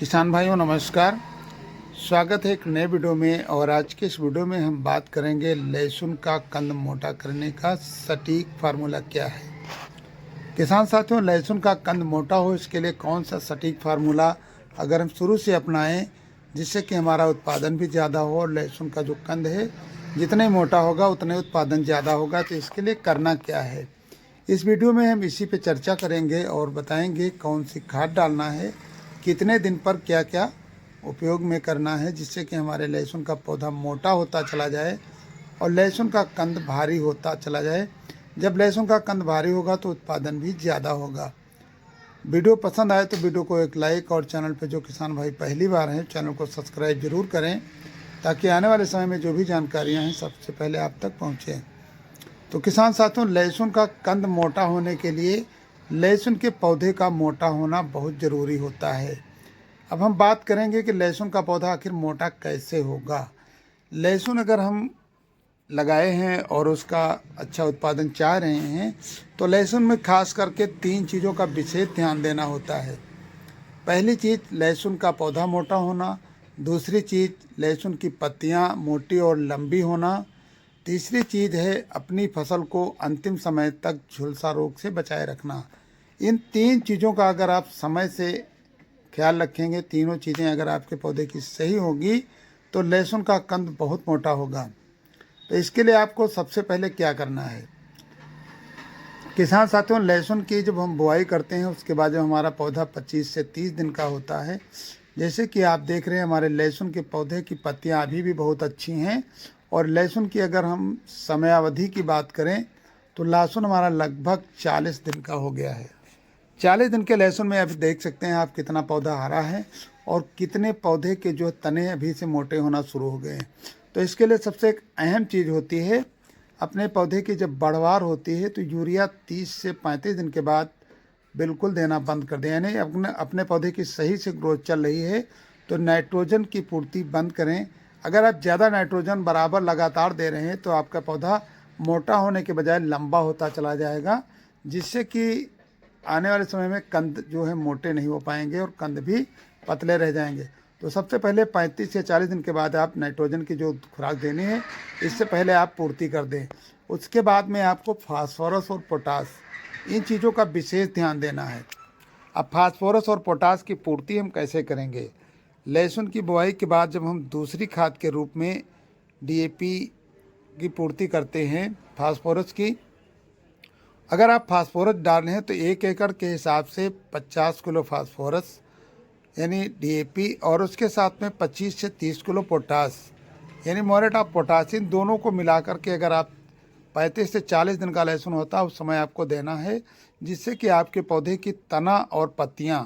किसान भाइयों नमस्कार। स्वागत है एक नए वीडियो में। और आज के इस वीडियो में हम बात करेंगे लहसुन का कंद मोटा करने का सटीक फार्मूला क्या है। किसान साथियों, लहसुन का कंद मोटा हो इसके लिए कौन सा सटीक फार्मूला अगर हम शुरू से अपनाएं जिससे कि हमारा उत्पादन भी ज़्यादा हो और लहसुन का जो कंद है जितने मोटा होगा उतने उत्पादन ज़्यादा होगा, तो इसके लिए करना क्या है। इस वीडियो में हम इसी पे चर्चा करेंगे और बताएंगे कौन सी खाद डालना है, कितने दिन पर क्या क्या उपयोग में करना है जिससे कि हमारे लहसुन का पौधा मोटा होता चला जाए और लहसुन का कंद भारी होता चला जाए। जब लहसुन का कंद भारी होगा तो उत्पादन भी ज़्यादा होगा। वीडियो पसंद आए तो वीडियो को एक लाइक और चैनल पर जो किसान भाई पहली बार हैं चैनल को सब्सक्राइब जरूर करें ताकि आने वाले समय में जो भी जानकारियाँ हैं सबसे पहले आप तक पहुँचें। तो किसान साथियों, लहसुन का कंद मोटा होने के लिए लहसुन के पौधे का मोटा होना बहुत ज़रूरी होता है। अब हम बात करेंगे कि लहसुन का पौधा आखिर मोटा कैसे होगा। लहसुन अगर हम लगाए हैं और उसका अच्छा उत्पादन चाह रहे हैं तो लहसुन में खास करके 3 चीज़ों का विशेष ध्यान देना होता है। पहली चीज़ लहसुन का पौधा मोटा होना, दूसरी चीज़ लहसुन की पत्तियां मोटी और लंबी होना, तीसरी चीज़ है अपनी फसल को अंतिम समय तक झुलसा रोग से बचाए रखना। इन 3 चीज़ों का अगर आप समय से ख्याल रखेंगे, तीनों चीज़ें अगर आपके पौधे की सही होगी तो लहसुन का कंद बहुत मोटा होगा। तो इसके लिए आपको सबसे पहले क्या करना है। किसान साथियों, लहसुन की जब हम बुआई करते हैं उसके बाद जब हमारा पौधा 25 से 30 दिन का होता है, जैसे कि आप देख रहे हैं हमारे लहसुन के पौधे की पत्तियां अभी भी बहुत अच्छी हैं। और लहसुन की अगर हम समयावधि की बात करें तो लहसुन हमारा लगभग 40 दिन का हो गया है। 40 दिन के लहसुन में अभी देख सकते हैं आप कितना पौधा हरा है और कितने पौधे के जो तने अभी से मोटे होना शुरू हो गए हैं। तो इसके लिए सबसे एक अहम चीज़ होती है, अपने पौधे की जब बढ़वार होती है तो यूरिया 30 से 35 दिन के बाद बिल्कुल देना बंद कर दें। यानी अपने पौधे की सही से ग्रोथ चल रही है तो नाइट्रोजन की पूर्ति बंद करें। अगर आप ज़्यादा नाइट्रोजन बराबर लगातार दे रहे हैं तो आपका पौधा मोटा होने के बजाय लंबा होता चला जाएगा, जिससे कि आने वाले समय में कंद जो है मोटे नहीं हो पाएंगे और कंद भी पतले रह जाएंगे। तो सबसे पहले 35 से 40 दिन के बाद आप नाइट्रोजन की जो खुराक देनी है इससे पहले आप पूर्ति कर दें। उसके बाद में आपको फास्फोरस और पोटास, इन चीज़ों का विशेष ध्यान देना है। अब फास्फोरस और पोटास की पूर्ति हम कैसे करेंगे। लहसुन की बुआई के बाद जब हम दूसरी खाद के रूप में डीएपी की पूर्ति करते हैं फास्फोरस की, अगर आप फास्फोरस डाल रहे हैं तो 1 एकड़ के हिसाब से 50 किलो फास्फोरस यानी डीएपी और उसके साथ में 25 से 30 किलो पोटास यानी म्यूरेट ऑफ पोटास, इन दोनों को मिलाकर के अगर आप 35 से 40 दिन का लहसुन होता है उस समय आपको देना है, जिससे कि आपके पौधे की तना और पत्तियां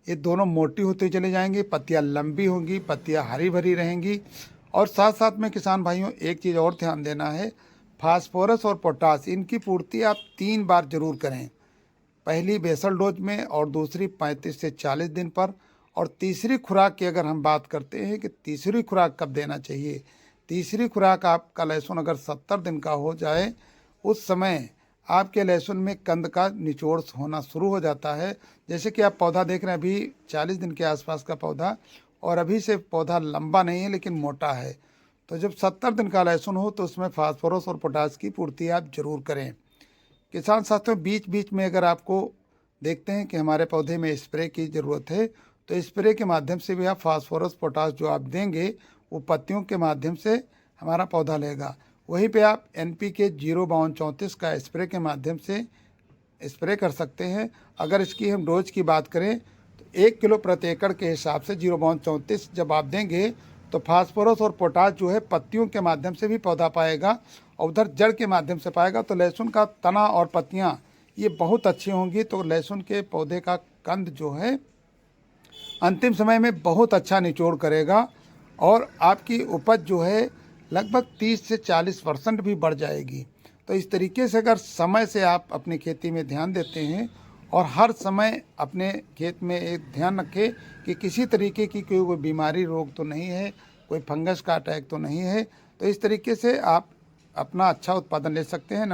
ये दोनों मोटी होती चली जाएंगी, पत्तियां लंबी होंगी, पत्तियां हरी भरी रहेंगी। और साथ साथ में किसान भाइयों एक चीज़ और ध्यान देना है, फास्फोरस और पोटास इनकी पूर्ति आप 3 बार जरूर करें। पहली बेसल डोज में और दूसरी 35 से 40 दिन पर। और तीसरी खुराक की अगर हम बात करते हैं कि तीसरी खुराक कब देना चाहिए, तीसरी खुराक आपका लहसुन अगर 70 दिन का हो जाए उस समय आपके लहसुन में कंद का निचोड़ होना शुरू हो जाता है। जैसे कि आप पौधा देख रहे हैं अभी 40 दिन के आसपास का पौधा और अभी से पौधा लंबा नहीं है लेकिन मोटा है। तो जब 70 दिन का लहसुन हो तो उसमें फास्फोरस और पोटास की पूर्ति आप जरूर करें। किसान साथियों, बीच बीच में अगर आपको देखते हैं कि हमारे पौधे में स्प्रे की ज़रूरत है तो स्प्रे के माध्यम से भी आप फास्फोरस पोटास जो आप देंगे वो पत्तियों के माध्यम से हमारा पौधा लेगा। वहीं पे आप NPK 05234 का स्प्रे के माध्यम से स्प्रे कर सकते हैं। अगर इसकी हम डोज की बात करें तो 1 किलो प्रति एकड़ के हिसाब से 05234 जब आप देंगे तो फास्फोरस और पोटास जो है पत्तियों के माध्यम से भी पौधा पाएगा और उधर जड़ के माध्यम से पाएगा। तो लहसुन का तना और पत्तियां ये बहुत अच्छी होंगी। तो लहसुन के पौधे का कंद जो है अंतिम समय में बहुत अच्छा निचोड़ करेगा और आपकी उपज जो है लगभग 30 से 40% भी बढ़ जाएगी। तो इस तरीके से अगर समय से आप अपनी खेती में ध्यान देते हैं और हर समय अपने खेत में एक ध्यान रखें कि किसी तरीके की कोई बीमारी रोग तो नहीं है, कोई फंगस का अटैक तो नहीं है, तो इस तरीके से आप अपना अच्छा उत्पादन ले सकते हैं।